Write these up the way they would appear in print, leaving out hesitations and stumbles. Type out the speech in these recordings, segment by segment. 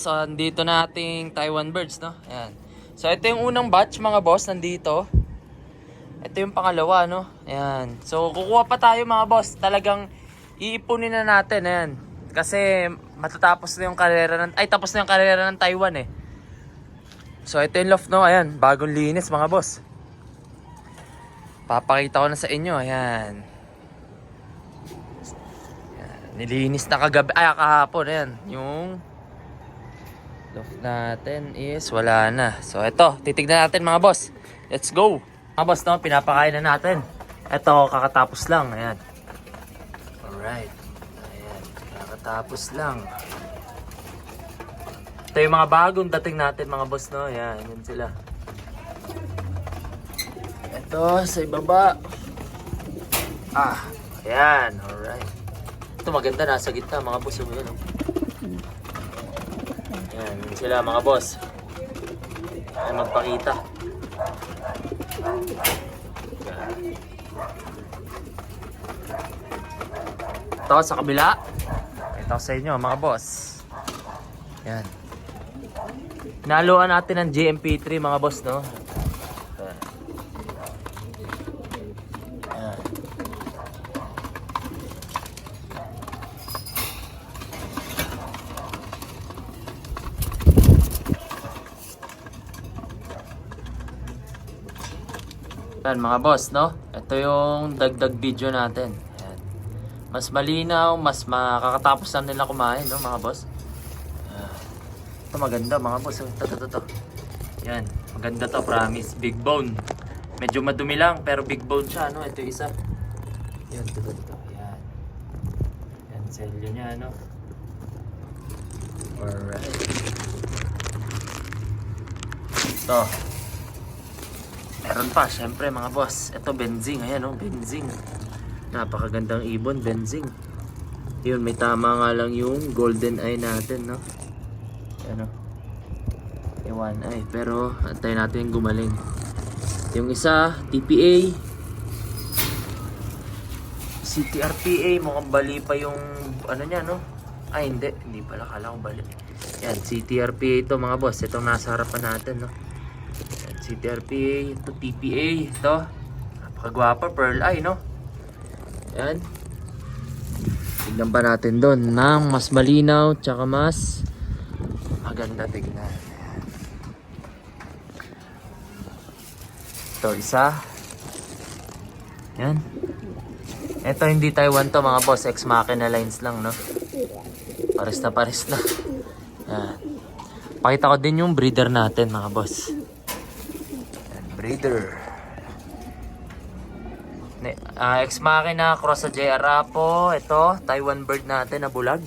So, dito nating Taiwan birds, no? Ayan. So, ito yung unang batch, mga boss, nandito. Ito yung pangalawa, no? Ayan. So, kukuha pa tayo, mga boss. Talagang iipunin na natin, ayan. Kasi, matatapos na yung karera ng... Ay, tapos na yung karera ng Taiwan, eh. So, ito yung loft, no? Ayan. Bagong linis, mga boss. Papakita ko na sa inyo, ayan. Ayan. Nilinis na kagabi. Ay, kahapon, ayan. Yung... loft natin is wala na. So ito, titignan natin mga boss. Let's go. Mga boss, no, pinapakain na natin. Ito, kakatapos lang. Ayan. Alright. Ayan, kakatapos lang. Ito yung mga bagong dating natin mga boss, no. Ayan, yun sila. Ito, sa ibaba. Ayan, alright. Ito maganda, nasa gitna mga boss. Yung yun, no? Ayan, yun sila mga boss. Ay magpakita. Ito sa kabila. Ito sa inyo mga boss. Ayan. Naluan natin ng GMP3 mga boss, no? Ayan. Yan mga boss, no? Ito yung dagdag video natin. Ayan. Mas malinaw, mas makakatapos na nila kumain, no mga boss? Ito maganda mga boss. Ito. Yan, maganda to, promise. Big bone. Medyo madumi lang, pero big bone siya, no? Ito yung isa. Yan, ito. Yan. Yan, selyo niya, no? Alright. Ito. Meron pa, syempre mga boss. Ito, benzing. Ayan, oh, benzing. Napakagandang ibon, benzing. Yun, may tama nga lang yung golden eye natin, no? Ayan, oh. Yung one eye. Pero, antayin natin yung gumaling. Yung isa, TPA. CTRPA. Mukhang bali pa yung, ano niya, no? Ay, hindi. Hindi pala, kala ko bali. Yan, CTRPA ito, mga boss. Itong nasa harapan natin, no? CTRPA, ito TPA, ito napakagwapa, pearl eye, no? Yan, tignan pa natin doon ng mas malinaw tsaka mas maganda tignan. Ito isa. Yan, ito hindi Taiwan to mga boss, ex machina lines lang, no? Pares na yan. Pakita ko din yung breeder natin mga boss. Breeder. Ex machina cross sa JR Apo. Ito, Taiwan bird natin na bulag.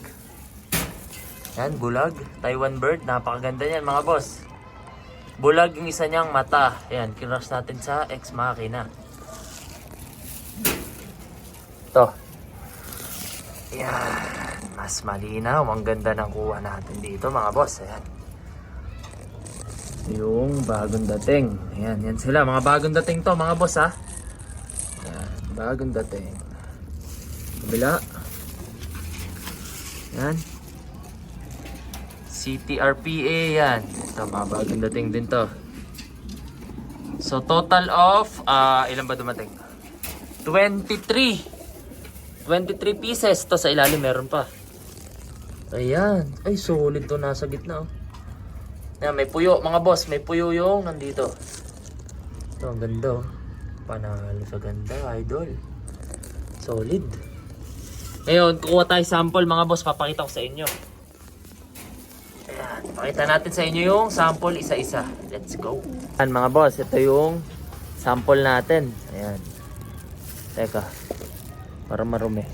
Yan, bulag. Taiwan bird. Napakaganda yan mga boss. Bulag yung isa niyang mata. Yan, kinross natin sa ex machina. Ito. Yan. Mas malinaw. Ang ganda ng kuha natin dito mga boss. Ayan. Yung bagong dating. Ayan, yan sila. Mga bagong dating to mga boss, ha. Ayan, bagong dating. Kabila. Ayan. CTRPA yan. Ito, mga bagong dating din to. So, total of, ilan ba dumating? 23 pieces. To sa ilalim, meron pa. Ayan. Ay, solid to. Nasa gitna, oh. Yan, may puyo mga boss, may puyo yung nandito. Ito, ang ganda, oh. Panalo sa ganda, idol. Solid. Ngayon, kukuha tayo sample mga boss, papakita ko sa inyo. Ayan, pakita natin sa inyo yung sample isa-isa. Let's go. Ayan mga boss, ito yung sample natin. Ayan. Teka, para marumi.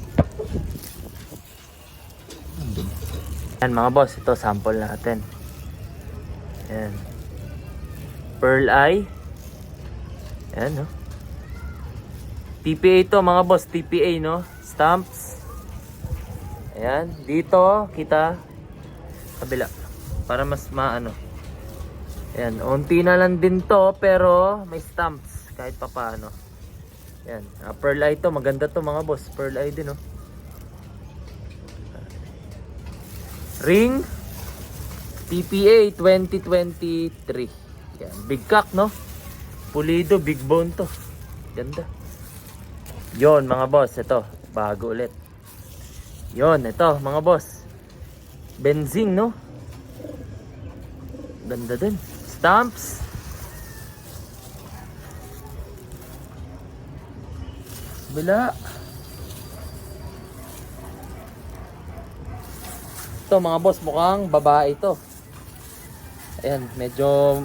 Ayan mga boss, ito sample natin. Ayan. Pearl eye. Ayan, no? TPA ito mga boss. TPA, no? Stamps. Ayan. Dito, kita. Kabila. Para mas maano. Ayan. Unti na lang din to. Pero may stamps. Kahit pa paano. Ayan. Pearl eye to. Maganda to mga boss. Pearl eye din, no? Ring. PPA 2023. Yan, big cock, no? Pulido, big bone to. Ganda. Yon mga boss, ito, bago ulit. Yon, ito mga boss. Benzing, no? Ganda din. Stamps. Bila. Ito mga boss, mukhang babae ito. Ayan, medyo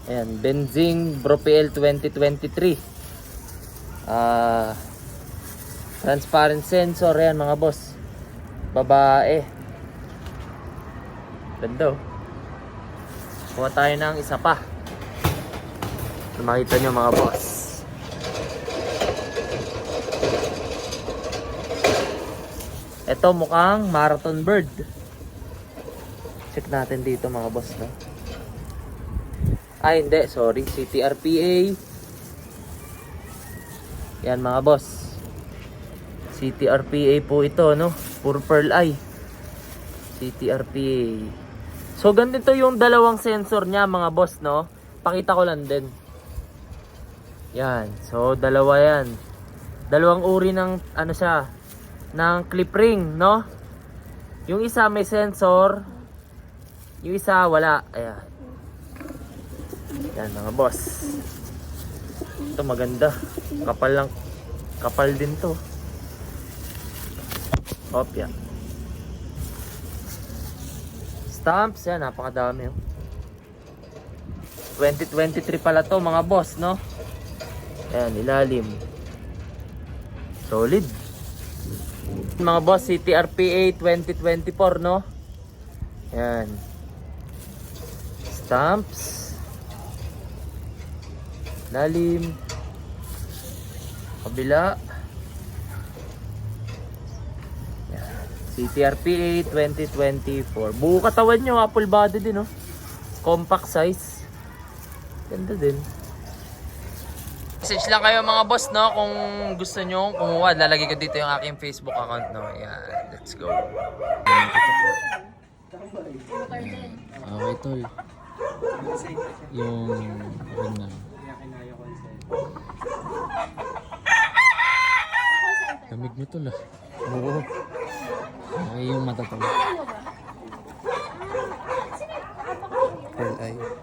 ayan, Benzing Bropel 2023. Transparent sensor, ayan mga boss. Babae. Ganda oh. Kuha tayo ng isa pa. Makita nyo mga boss. Ito mukhang marathon bird. Check natin dito mga boss, no? Ay hindi, sorry, CTRPA. Yan mga boss. CTRPA po ito, no? Pure pearl eye. CTRPA. So ganito yung dalawang sensor niya mga boss, no? Pakita ko lang din. Yan, so dalawa yan. Dalawang uri ng ano siya, ng clip ring, no? Yung isa may sensor, yung isa wala. Ayan. Yan mga boss. Ito maganda. Kapal lang. Kapal din to. Opya. Stamps, yan, napakadami oh. 2023 pala to mga boss, no? Ayan, ilalim. Solid. Mga boss, CTRPA 2024, no? Yan. Stamps. Lalim. Kabila. Yan. CTRPA 2024. Buo katawan nyo, apple body din, no? Compact size. Ganda din. Message lang kayo mga boss, no? Kung gusto nyo kumuha, lalagay ko dito yung aking Facebook account, no? Yan, let's go. Okay, tol. Yung ring na. Lamig mo, tol, ah. Oo. Okay yung mata, tol. Pearl eye.